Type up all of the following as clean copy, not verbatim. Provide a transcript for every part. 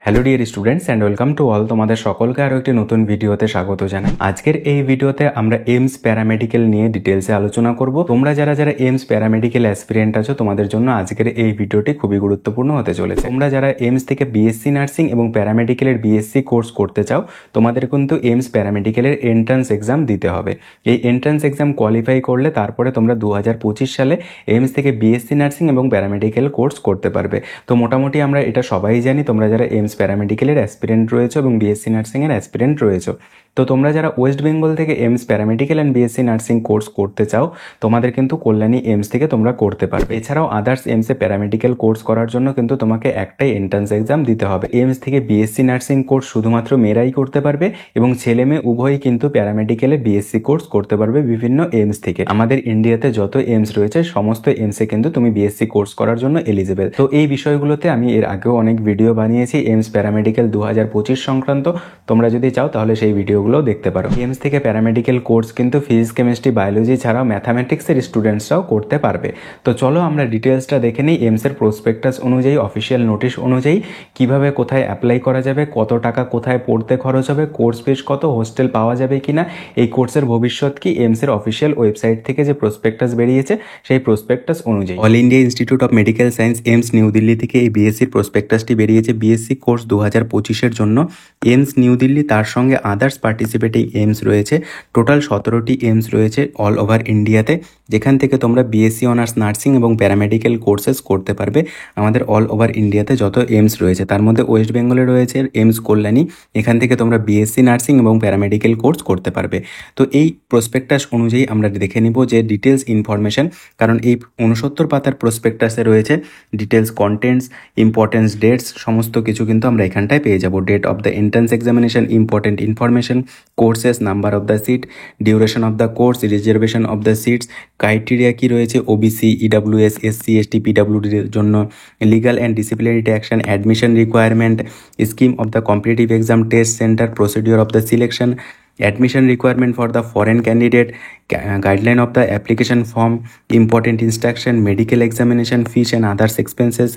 Hello dear students and welcome to all, তোমাদের সকলকে আরও একটি নতুন ভিডিওতে স্বাগত জানাই। আজকের এই ভিডিওতে আমরা এইমস প্যারামেডিক্যাল নিয়ে ডিটেলসে আলোচনা করব। তোমরা যারা এইমস প্যারামেডিক্যাল অ্যাসপিরেন্ট আছো তোমাদের জন্য আজকের এই ভিডিওটি খুবই গুরুত্বপূর্ণ হতে চলেছে। তোমরা যারা এইমস থেকে বিএসসি নার্সিং এবং প্যারামেডিক্যালের বিএসসি কোর্স করতে চাও তোমাদের কিন্তু এইমস প্যারামেডিক্যালের এন্ট্রান্স এক্সাম দিতে হবে। এই এন্ট্রান্স এক্সাম কোয়ালিফাই করলে তারপরে তোমরা 2025 সালে এইমস থেকে বিএসসি নার্সিং এবং প্যারামেডিক্যাল কোর্স করতে পারবে। তো মোটামুটি আমরা এটা সবাই জানি, তোমরা যারা এইমস প্যারামেডিক্যালের অ্যাসপিরেন্ট রয়েছে এবং বিএসসি নার্সিংয়ের অ্যাসপিরেন্ট রয়েছে। তো তোমরা যারা ওয়েস্ট বেঙ্গল থেকে AIIMS paramedical and BSc nursing course করতে চাও তোমাদের কিন্তু কল্যাণী এইমস থেকে তোমরা করতে পারবে। এছাড়াও আদার্স এইমসে প্যারামেডিক্যাল কোর্স করার জন্য কিন্তু তোমাকে একটাই এন্ট্রান্স এক্সাম দিতে হবে। এইমস থেকে বিএসসি নার্সিং কোর্স শুধুমাত্র মেয়েরাই করতে পারবে এবং ছেলে মেয়ে উভয়ই কিন্তু প্যারামেডিক্যালে বিএসসি কোর্স করতে পারবে বিভিন্ন এইমস থেকে। আমাদের ইন্ডিয়াতে যত এইমস রয়েছে সমস্ত এইমসে কিন্তু তুমি বিএসসি কোর্স করার জন্য এলিজিবল। তো এই বিষয়গুলোতে আমি এর আগেও অনেক ভিডিও বানিয়েছি এইমস প্যারামেডিক্যাল 2025 সংক্রান্ত। তোমরা যদি চাও তাহলে সেই ভিডিওগুলো দেখতে পারো। এইমস থেকে প্যারামেডিক্যাল কোর্স কিন্তু ফিজিক্স, কেমিস্ট্রি, বায়োলজি ছাড়াও ম্যাথামেটিক্সের স্টুডেন্টসরাও করতে পারবে। তো চলো আমরা ডিটেলসটা দেখে নিই এইমসের প্রসপেক্টাস অনুযায়ী, অফিসিয়াল নোটিশ অনুযায়ী কিভাবে কোথায় অ্যাপ্লাই করা যাবে, কত টাকা কোথায় পড়তে খরচ হবে, কোর্স ফিস কত, হোস্টেল পাওয়া যাবে কিনা, এই কোর্সের ভবিষ্যৎ কি, এইমসের অফিসিয়াল ওয়েবসাইট থেকে যে প্রসপেক্টাস বেরিয়েছে সেই প্রসপেক্টাস অনুযায়ী। All India Institute of Medical Science AIIMS New Delhi থেকে এই বিএসসির প্রসপেক্টাসটি বেরিয়েছে। বিএসসি কোর্স 2025-এর জন্য এইমস নিউ দিল্লি, তার সঙ্গে আদার্স পার্টিসিপেটিং এইমস রয়েছে। টোটাল 17টি এইমস রয়েছে অল ওভার ইন্ডিয়াতে, যেখান থেকে তোমরা বিএসসি অনার্স নার্সিং এবং প্যারামেডিক্যাল কোর্সেস করতে পারবে। আমাদের অল ওভার ইন্ডিয়াতে যত এইমস রয়েছে তার মধ্যে ওয়েস্ট বেঙ্গলে রয়েছে এইমস কল্যাণী, এখান থেকে তোমরা বিএসসি নার্সিং এবং প্যারামেডিক্যাল কোর্স করতে পারবে। তো এই প্রসপেক্টাস অনুযায়ী আমরা দেখে নিব যে ডিটেলস ইনফরমেশন, কারণ এই 69 পাতার প্রসপেক্টাসে রয়েছে ডিটেলস, কন্টেন্টস, ইম্পর্টেন্স, ডেটস, সমস্ত কিছু কিন্তু আমরা এখানটায় পেয়ে যাব। Date of the entrance examination, important information, courses, number of the seat, duration of the course, reservation of the seats, criteria কী রয়েছে ওবিসি, ইডাব্লিউএস, এসসি, এসটি, পিডাব্লিউডির জন্য, legal and disciplinary action, admission requirement, scheme of the competitive exam, test centre, procedure of the selection, admission requirement for the foreign candidate, guideline of the application form, important instruction, medical examination fees and others expenses,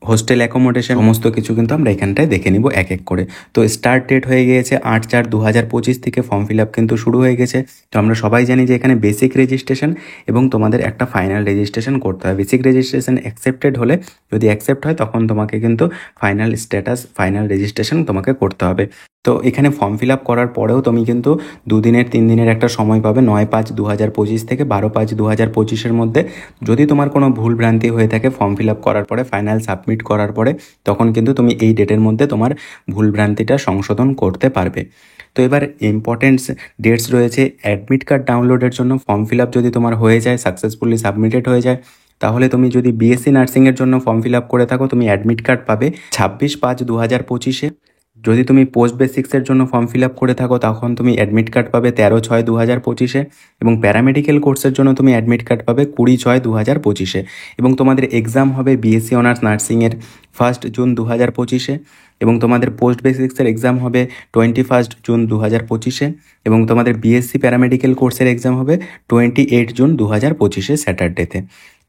hostel accommodation, সমস্ত কিছু কিন্তু আমরা এখানটায় দেখে নিব এক এক করে। তো স্টার্ট ডেট হয়ে গিয়েছে 8/4/2025 থেকে ফর্ম ফিল আপ কিন্তু শুরু হয়ে গেছে। তো আমরা সবাই জানি যে এখানে বেসিক রেজিস্ট্রেশন এবং তোমাদের একটা ফাইনাল রেজিস্ট্রেশন করতে হয়। বেসিক রেজিস্ট্রেশন অ্যাকসেপ্টেড হলে, যদি অ্যাকসেপ্ট হয় তখন তোমাকে কিন্তু ফাইনাল স্ট্যাটাস, ফাইনাল রেজিস্ট্রেশন তোমাকে করতে হবে। তো এখানে ফর্ম ফিল আপ করার পরেও তুমি কিন্তু 2 দিনের 3 দিনের একটা সময় পাবে, 9/5/2025 থেকে 12/5/2025-এর মধ্যে। যদি তোমার কোনো ভুল ভ্রান্তি হয়ে থাকে ফর্ম ফিল আপ করার পরে, ফাইনাল সাবমিট করার পরে, তখন কিন্তু তুমি এই ডেটের মধ্যে তোমার ভুল ভ্রান্তিটা সংশোধন করতে পারবে। তো এবার ইম্পর্টেন্টস ডেটস রয়েছে। অ্যাডমিট কার্ড ডাউনলোডের জন্য ফর্ম ফিল আপ যদি তোমার হয়ে যায়, সাকসেসফুলি সাবমিটেড হয়ে যায়, তাহলে তুমি যদি বিএসসি নার্সিংয়ের জন্য ফর্ম ফিল আপ করে থাকো তুমি অ্যাডমিট কার্ড পাবে 26/5/2025-এ। যদি তুমি পোস্ট বেসিক্সের জন্য ফর্ম ফিল আপ করে থাকো তখন তুমি অ্যাডমিট কার্ড পাবে 13/6/2025-এ, এবং প্যারামেডিক্যাল কোর্সের জন্য তুমি অ্যাডমিট কার্ড পাবে 20/6/2025-এ। এবং তোমাদের এক্সাম হবে বিএসসি অনার্স নার্সিংয়ের 1 জুন 2025-এ, এবং তোমাদের পোস্ট বেসিক্সের এক্সাম হবে 21 জুন 2025-এ, এবং তোমাদের বিএসসি প্যারামেডিক্যাল কোর্সের এক্সাম হবে 28 জুন 2025-এ স্যাটারডেতে।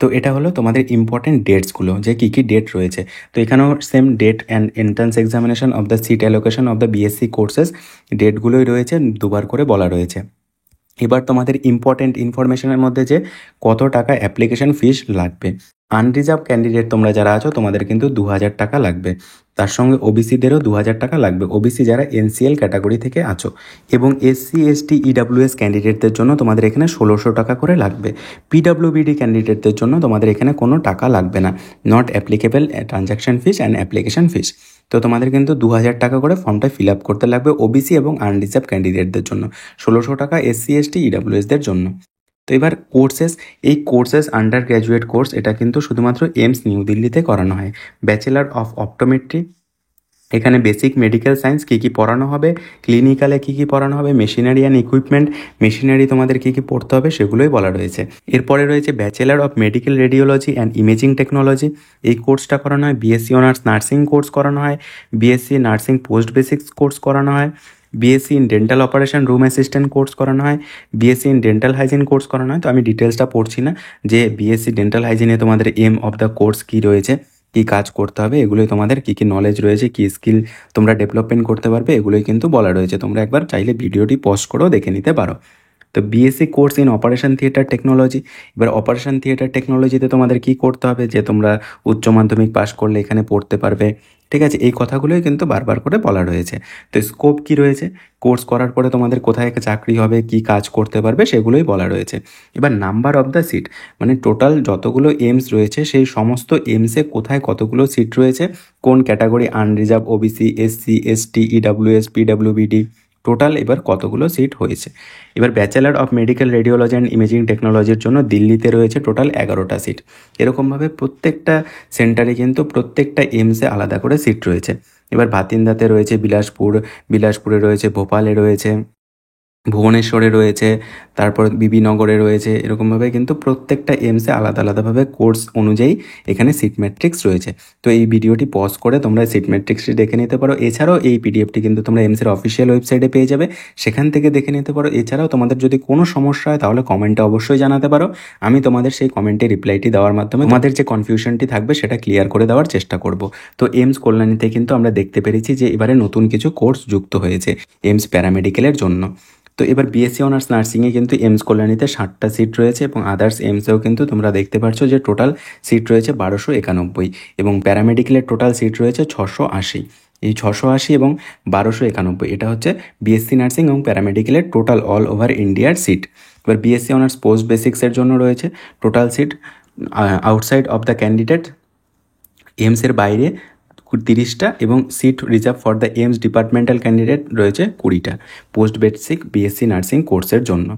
তো এটা হলো তোমাদের ইম্পর্টেন্ট ডেটসগুলো, যে কী কী ডেট রয়েছে। তো এখানেও same date and entrance examination of the seat allocation of the BSc courses ডেটগুলোই রয়েছে, দুবার করে বলা রয়েছে। এবার তোমাদের ইম্পর্টেন্ট ইনফরমেশনের মধ্যে যে কত টাকা অ্যাপ্লিকেশন ফিস লাগবে। আনরিজার্ভ ক্যান্ডিডেট তোমরা যারা আছো তোমাদের কিন্তু 2000 টাকা লাগবে, তার সঙ্গে ওবিসিদেরও 2000 টাকা লাগবে, ওবিসি যারা এনসিএল ক্যাটাগরি থেকে আছো। এবং এসসি, এসটি, ইডাব্লিউএস ক্যান্ডিডেটদের জন্য তোমাদের এখানে 1600 টাকা করে লাগবে। পিডাব্লিউবিডি ক্যান্ডিডেটদের জন্য তোমাদের এখানে কোনো টাকা লাগবে না, not applicable transaction fees and application fees. তো তোমাদের কিন্তু 2000 টাকা করে ফর্মটা ফিল আপ করতে লাগবে ওবিসি এবং আনরিজার্ভ ক্যান্ডিডেটদের জন্য, 1600 টাকা এসসি, এসটি, ইডাব্লিউএসদের জন্য। তো এবার কোর্সেস, এই কোর্সেস আন্ডার গ্র্যাজুয়েট কোর্স, এটা কিন্তু শুধুমাত্র এইমস নিউ দিল্লিতে করানো হয়। ব্যাচেলার অফ অপটোমেট্রি, এখানে বেসিক মেডিকেল সায়েন্স কী কী পড়ানো হবে, ক্লিনিক্যালে কী কী পড়ানো হবে, মেশিনারি অ্যান্ড ইকুইপমেন্ট, মেশিনারি তোমাদের কী কী পড়তে হবে সেগুলোই বলা রয়েছে। এরপরে রয়েছে bachelor of medical radiology and imaging technology, এই কোর্সটা করানো হয়। বিএসসি অনার্স নার্সিং কোর্স করানো হয়, BSc nursing post basics course করানো হয়, BSc in dental operation room assistant course করানো হয়, BSc in dental hygiene course করানো হয়। তো আমি ডিটেলসটা পড়ছি না যে বিএসসি ডেন্টাল হাইজিনে তোমাদের এম অফ দ্য কোর্স কী রয়েছে, কী কাজ করতে হবে, এগুলোই তোমাদের কী কী নলেজ রয়েছে, কী স্কিল তোমরা ডেভেলপমেন্ট করতে পারবে, এগুলোই কিন্তু বলা রয়েছে। তোমরা একবার চাইলে ভিডিওটি পজ করেও দেখে নিতে পারো। তো BSc course in operation theatre technology. এবার অপারেশন থিয়েটার টেকনোলজিতে তোমাদের কি করতে হবে, যে তোমরা উচ্চ মাধ্যমিক পাশ করলে এখানে পড়তে পারবে, ঠিক আছে, এই কথাগুলোই কিন্তু বারবার করে বলা রয়েছে। তো স্কোপ কি রয়েছে, কোর্স করার পরে তোমাদের কোথায় চাকরি হবে, কি কাজ করতে পারবে, সেগুলোই বলা রয়েছে। এবার নাম্বার অফ দ্য সিট, মানে টোটাল যতগুলো এমস রয়েছে সেই সমস্ত এমসে কোথায় কতগুলো সিট রয়েছে, কোন category, unreserved, OBC, SC, ST, EWS, PWBD, total এবার কতগুলো সিট হয়েছে। এবার bachelor of medical radiology and imaging টেকনোলজির জন্য দিল্লিতে রয়েছে টোটাল 11টা সিট। এরকমভাবে প্রত্যেকটা সেন্টারে কিন্তু প্রত্যেকটা এমসে আলাদা করে সিট রয়েছে। এবার ভাতিন্দাতে রয়েছে বিলাসপুরে রয়েছে, ভোপালে রয়েছে, ভুবনেশ্বরে রয়েছে, তারপর বিবিনগরে রয়েছে। এরকমভাবে কিন্তু প্রত্যেকটা এমসে আলাদা আলাদাভাবে কোর্স অনুযায়ী এখানে সিট ম্যাট্রিক্স রয়েছে। তো এই ভিডিওটি পজ করে তোমরা সিট ম্যাট্রিক্সটি দেখে নিতে পারো। এছাড়াও এই পিডিএফটি কিন্তু তোমরা এমসের অফিসিয়াল ওয়েবসাইটে পেয়ে যাবে, সেখান থেকে দেখে নিতে পারো। এছাড়াও তোমাদের যদি কোনো সমস্যা হয় তাহলে কমেন্টে অবশ্যই জানাতে পারো, আমি তোমাদের সেই কমেন্টে রিপ্লাইটি দেওয়ার মাধ্যমে তোমাদের যে কনফিউশনটি থাকবে সেটা ক্লিয়ার করে দেওয়ার চেষ্টা করব। তো এমস কল্যাণীতে কিন্তু আমরা দেখতে পেরেছি যে এবারে নতুন কিছু কোর্স যুক্ত হয়েছে এমস প্যারামেডিক্যালের জন্য। তো এবার বিএসসি অনার্স নার্সিংয়ে কিন্তু এমস কল্যাণীতে 60টা সিট রয়েছে, এবং আদার্স এমসেও কিন্তু তোমরা দেখতে পাচ্ছ যে টোটাল সিট রয়েছে 1291, এবং প্যারামেডিক্যালের টোটাল সিট রয়েছে 680। এই 680 এবং 1291 এটা হচ্ছে বিএসসি নার্সিং এবং প্যারামেডিক্যালের টোটাল অল ওভার ইন্ডিয়ার সিট। এবার বিএসসি অনার্স পোস্ট বেসিক্সের জন্য রয়েছে total seat outside of the candidate, এমসের বাইরে 30টা, এবং seat reserve for the AIIMS departmental candidate রয়েছে 20টা পোস্ট বেসিক বিএসসি নার্সিং কোর্সের জন্য।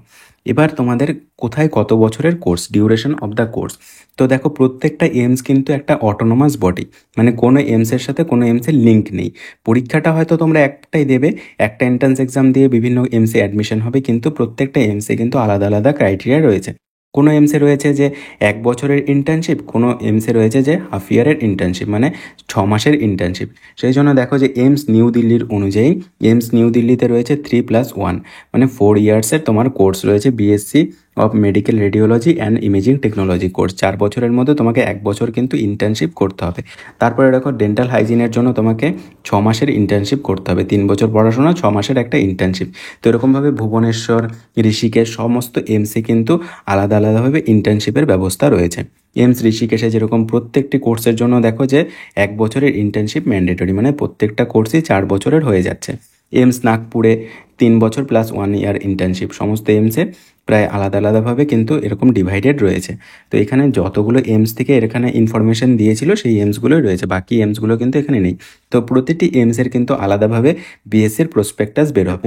এবার তোমাদের কোথায় কত বছরের course, duration of the course. তো দেখো প্রত্যেকটা এমস কিন্তু একটা অটোনোমাস বডি, মানে কোনো এমসের সাথে কোনো এমসের লিঙ্ক নেই। পরীক্ষাটা হয়তো তোমরা একটাই দেবে, একটা এন্ট্রান্স এক্সাম দিয়ে বিভিন্ন এমসে অ্যাডমিশন হবে, কিন্তু প্রত্যেকটা এমসে কিন্তু আলাদা আলাদা ক্রাইটেরিয়া রয়েছে। কোনো এমসে রয়েছে যে 1 বছরের ইন্টার্নশিপ, কোনো এমসে রয়েছে যে হাফ ইয়ারের ইন্টার্নশিপ, মানে 6 মাসের ইন্টার্নশিপ। সেই জন্য দেখো যে এমস নিউ দিল্লির অনুযায়ী এমস নিউ দিল্লিতে রয়েছে 3+1, মানে 4 ইয়ার্সের তোমার কোর্স রয়েছে BSc of medical radiology and imaging technology course. 4 বছরের মধ্যে তোমাকে 1 বছর কিন্তু ইন্টার্নশিপ করতে হবে। তারপরে দেখো ডেন্টাল হাইজিনের জন্য তোমাকে 6 মাসের ইন্টার্নশিপ করতে হবে, 3 বছর পড়াশোনা, 6 মাসের একটা ইন্টার্নশিপ। তো এরকমভাবে ভুবনেশ্বর, ঋষিকেশ সমস্ত এমসে কিন্তু আলাদা আলাদাভাবে ইন্টার্নশিপের ব্যবস্থা রয়েছে। এমস ঋষিকেশে যেরকম প্রত্যেকটি কোর্সের জন্য দেখো যে 1 বছরের ইন্টার্নশিপ ম্যান্ডেটরি, মানে প্রত্যেকটা কোর্সই 4 বছরের হয়ে যাচ্ছে। এমস নাগপুরে 3 বছর প্লাস 1 ইয়ার ইন্টার্নশিপ। সমস্ত এমসে প্রায় আলাদা আলাদাভাবে কিন্তু এরকম ডিভাইডেড রয়েছে। তো এখানে যতগুলো এমস থেকে এখানে ইনফরমেশন দিয়েছিল সেই এমসগুলোই রয়েছে, বাকি এমসগুলো কিন্তু এখানে নেই। তো প্রতিটি এমসের কিন্তু আলাদাভাবে বিএসসির প্রসপেক্টাস বের হবে।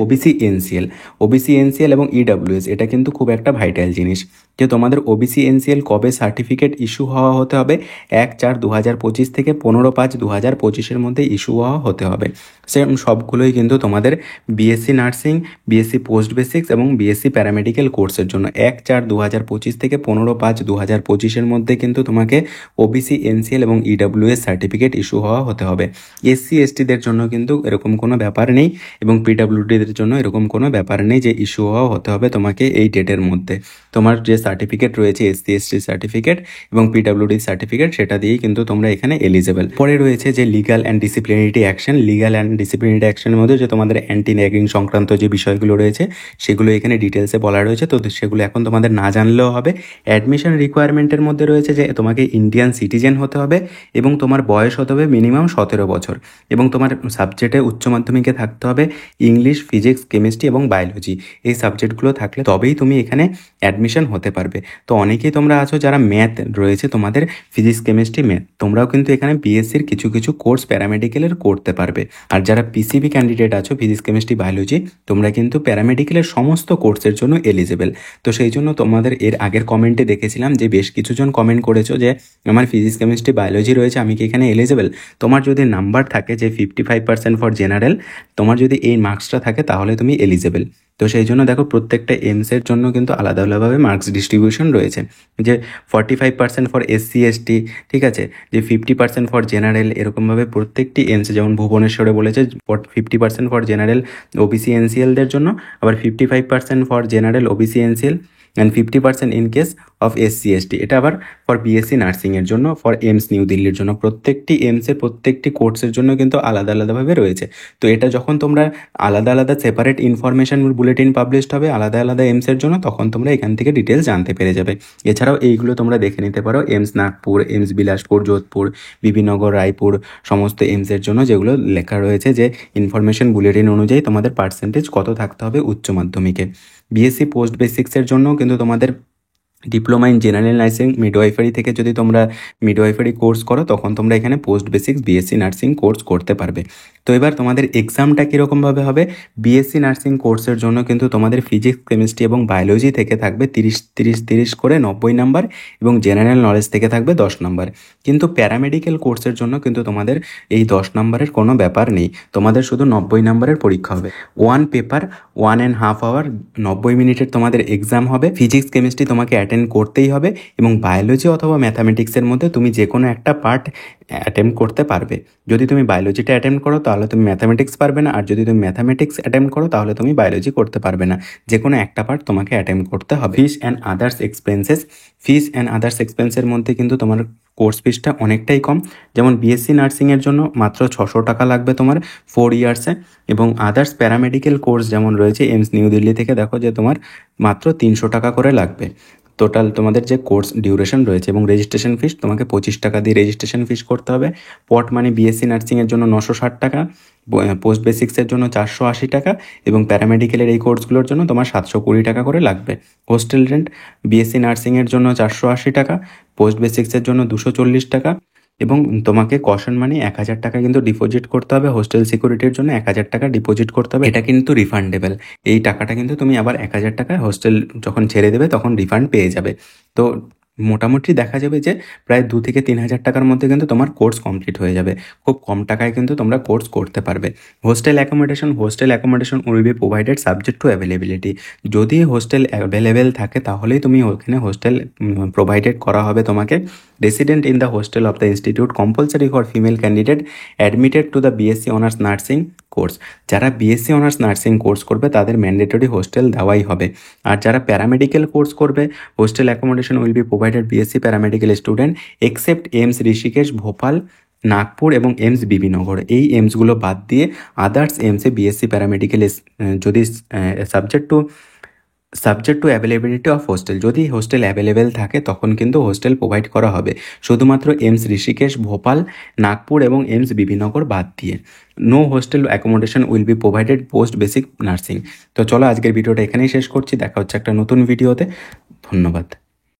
ওবিসি এনসিএল এবং ইডাব্লিউএস এটা কিন্তু খুব একটা ভাইটাল জিনিস, যে তোমাদের ওবিসি এনসিএল কবে সার্টিফিকেট ইস্যু হওয়া হতে হবে, 1/4/2025 থেকে 15/5/2025 মধ্যে ইস্যু হওয়া হতে হবে। সেম সবগুলোই কিন্তু তোমাদের BSc nursing, BSc post basics এবং বিএসসি প্যারামেডিক্যাল কোর্সের জন্য 1/4/2025 থেকে 15/5/2025 মধ্যে কিন্তু তোমাকে ওবিসি এনসিএল এবং ইডাব্লিউএস সার্টিফিকেট ইস্যু হওয়া হতে হবে। এসসি এসটিদের জন্য কিন্তু এরকম কোনো ব্যাপার নেই, এবং পিডাব্লিউডিদের জন্য এরকম কোনো ব্যাপার নেই যে ইস্যু হওয়া হতে হবে তোমাকে এই ডেটের মধ্যে। তোমার যে সার্টিফিকেট রয়েছে এসসি এসটি সার্টিফিকেট এবং পিডাব্লিউডি সার্টিফিকেট, সেটা দিয়েই কিন্তু তোমরা এখানে এলিজেবল। পরে রয়েছে যে legal and disciplinary action. Legal and disciplinary অ্যাকশনের মধ্যে যে তোমাদের অ্যান্টি র্যাগিং সংক্রান্ত যে বিষয়গুলো রয়েছে সেগুলো এখানে ডিটেলসে বলা রয়েছে। তো সেগুলো এখন তোমাদের না জানলেও হবে। অ্যাডমিশন রিকোয়ারমেন্টের মধ্যে রয়েছে যে তোমাকে ইন্ডিয়ান সিটিজেন হতে হবে, এবং তোমার বয়স হতে হবে মিনিমাম 17 বছর, এবং তোমার সাবজেক্টে উচ্চ মাধ্যমিকে থাকতে হবে ইংলিশ, ফিজিক্স, কেমিস্ট্রি এবং বায়োলজি। এই সাবজেক্টগুলো থাকলে তবেই তুমি এখানে অ্যাডমিশন হতে পারবে। তো অনেকেই তোমরা আছো যারা ম্যাথ রয়েছে তোমাদের, ফিজিক্স, কেমিস্ট্রি, ম্যাথ, তোমরাও কিন্তু এখানে বিএসসির কিছু কিছু কোর্স প্যারামেডিক্যালের করতে পারবে। আর যারা পিসিবি ক্যান্ডিডেট আছো, ফিজিক্স, কেমিস্ট্রি, বায়োলজি, তোমরা কিন্তু প্যারামেডিক্যালের সমস্ত কোর্সের জন্য এলিজেবল। তো সেই জন্য তোমাদের এর আগের কমেন্টে দেখেছিলাম যে বেশ কিছুজন কমেন্ট করেছো যে আমার ফিজিক্স, কেমিস্ট্রি, বায়োলজি রয়েছে, আমি কি এখানে এলিজেবল। তোমার যদি নাম্বার থাকে যে 55% ফর জেনারেল, তোমার যদি এই মার্কসটা থাকে তাহলে তুমি এলিজেবল। তো সেই জন্য দেখো প্রত্যেকটা এমসের জন্য কিন্তু আলাদা আলাদাভাবে মার্কস ডিস্ট্রিবিউশন রয়েছে, যে 45% ফর এসসি এসটি, ঠিক আছে, যে 50% ফর জেনারেল, এরকমভাবে প্রত্যেকটি এমসে, যেমন ভুবনেশ্বরে বলেছে 50% ফর জেনারেল ওবিসি এনসিএলদের জন্য, আবার 55% for general OBC NCL, and 50% in case of SC ST। এটা আবার ফর BSc নার্সিংয়ের জন্য, ফর এইমস নিউ দিল্লির জন্য। প্রত্যেকটি এইমসের প্রত্যেকটি কোর্সের জন্য কিন্তু আলাদা আলাদাভাবে রয়েছে। তো এটা যখন তোমরা আলাদা আলাদা সেপারেট ইনফরমেশন বুলেটিন পাবলিশড হবে আলাদা আলাদা এইমসের জন্য, তখন তোমরা এখান থেকে ডিটেলস জানতে পেরে যাবে। এছাড়াও এইগুলো তোমরা দেখে নিতে পারো, এইমস নাগপুর, এইমস বিলাসপুর, যোধপুর, বিবিনগর, রায়পুর, সমস্ত এইমসের জন্য যেগুলো লেখা রয়েছে যে ইনফরমেশন বুলেটিন অনুযায়ী তোমাদের পার্সেন্টেজ কত থাকতে হবে উচ্চ মাধ্যমিকে। BSc পোস্ট বেসিক্সের জন্য কিন্তু তোমাদের diploma in general nursing midwifery থেকে যদি তোমরা মিডওয়াইফারি কোর্স করো, তখন তোমরা এখানে post basics BSc nursing course করতে পারবে। তো এবার তোমাদের এক্সামটা কীরকমভাবে হবে? BSc নার্সিং কোর্সের জন্য কিন্তু তোমাদের ফিজিক্স, কেমিস্ট্রি এবং বায়োলজি থেকে থাকবে 30 করে 90 নাম্বার, এবং জেনারেল নলেজ থেকে থাকবে 10 নাম্বার। কিন্তু প্যারামেডিক্যাল কোর্সের জন্য কিন্তু তোমাদের এই 10 নাম্বারের কোনো ব্যাপার নেই, তোমাদের শুধু 90 নাম্বারের পরীক্ষা হবে। 1 পেপার 1.5 আওয়ার, 90 মিনিটের তোমাদের এক্সাম হবে। ফিজিক্স, কেমিস্ট্রি তোমাকে অ্যাটেন্ড করতেই হবে, এবং বায়োলজি অথবা ম্যাথামেটিক্সের মধ্যে তুমি যে কোনো একটা পার্ট অ্যাটেম্প করতে পারবে। যদি তুমি বায়োলজিটা অ্যাটেম্প করো তাহলে তুমি ম্যাথামেটিক্স পারবে না, আর যদি তুমি ম্যাথামেটিক্স অ্যাটেম্প করো তাহলে তুমি বায়োলজি করতে পারবে না। যে কোনো একটা পার্ট তোমাকে অ্যাটেম্প করতে হবে। ফিস অ্যান্ড আদার্স এক্সপেন্সের মধ্যে কিন্তু তোমার কোর্স ফিসটা অনেকটাই কম। যেমন BSc নার্সিংয়ের জন্য মাত্র 600 টাকা লাগবে তোমার 4 ইয়ার্সে, এবং আদার্স প্যারামেডিক্যাল কোর্স যেমন রয়েছে এইমস নিউ দিল্লি থেকে, দেখো যে তোমার মাত্র 300 টাকা করে লাগবে টোটাল তোমাদের যে কোর্স ডিউরেশন রয়েছে। এবং রেজিস্ট্রেশন ফিস তোমাকে 25 টাকা দিয়ে রেজিস্ট্রেশন ফিস করতে হবে। পট মানি BSc নার্সিংয়ের জন্য 960 টাকা, পোস্ট বেসিক্সের জন্য 480 টাকা, এবং প্যারামেডিক্যালের এই কোর্সগুলোর জন্য তোমার 720 টাকা করে লাগবে। হোস্টেল রেন্ট BSc নার্সিংয়ের জন্য 480 টাকা, পোস্ট বেসিক্সের জন্য 240 টাকা, এবং তোমাকে কশন মানি 1000 টাকা কিন্তু ডিপোজিট করতে হবে। হোস্টেল সিকিউরিটির জন্য 1000 টাকা ডিপোজিট করতে হবে, এটা কিন্তু রিফান্ডেবল। এই টাকাটা কিন্তু তুমি আবার 1000 টাকায় হোস্টেল যখন ছেড়ে দেবে তখন রিফান্ড পেয়ে যাবে। তো মোটামুটি দেখা যাবে যে প্রায় 2 থেকে 3,000 টাকার মধ্যে কিন্তু তোমার কোর্স কমপ্লিট হয়ে যাবে। খুব কম টাকায় কিন্তু তোমরা কোর্স করতে পারবে। Hostel accommodation will be provided subject to availability. যদি হোস্টেল অ্যাভেলেবেল থাকে তাহলেই তুমি ওখানে হোস্টেল প্রোভাইডেড করা হবে তোমাকে। Resident in the hostel of the institute compulsory for female candidate admitted to the BSc honours nursing course. যারা BSc অনার্স নার্সিং কোর্স করবে তাদের ম্যান্ডেটরি হোস্টেল দেওয়াই হবে। আর যারা প্যারামেডিক্যাল কোর্স করবে, hostel accommodation will be provided BSc paramedical student except AIIMS Rishikesh, Bhopal, Nagpur এবং AIIMS বিবিনগর। এই এইমসগুলো বাদ দিয়ে আদার্স এইমসে BSc প্যারামেডিক্যাল যদি subject to availability of hostel, যদি হোস্টেল অ্যাভেলেবেল থাকে তখন কিন্তু হোস্টেল প্রোভাইড করা হবে, শুধুমাত্র এইমস ঋষিকেশ, ভোপাল, নাগপুর এবং এইমস বিবিনগর বাদ দিয়ে। No hostel accommodation will be provided post basic nursing. তো চলো আজকের ভিডিওটা এখানেই শেষ করছি, দেখা হচ্ছে একটা নতুন ভিডিওতে। ধন্যবাদ।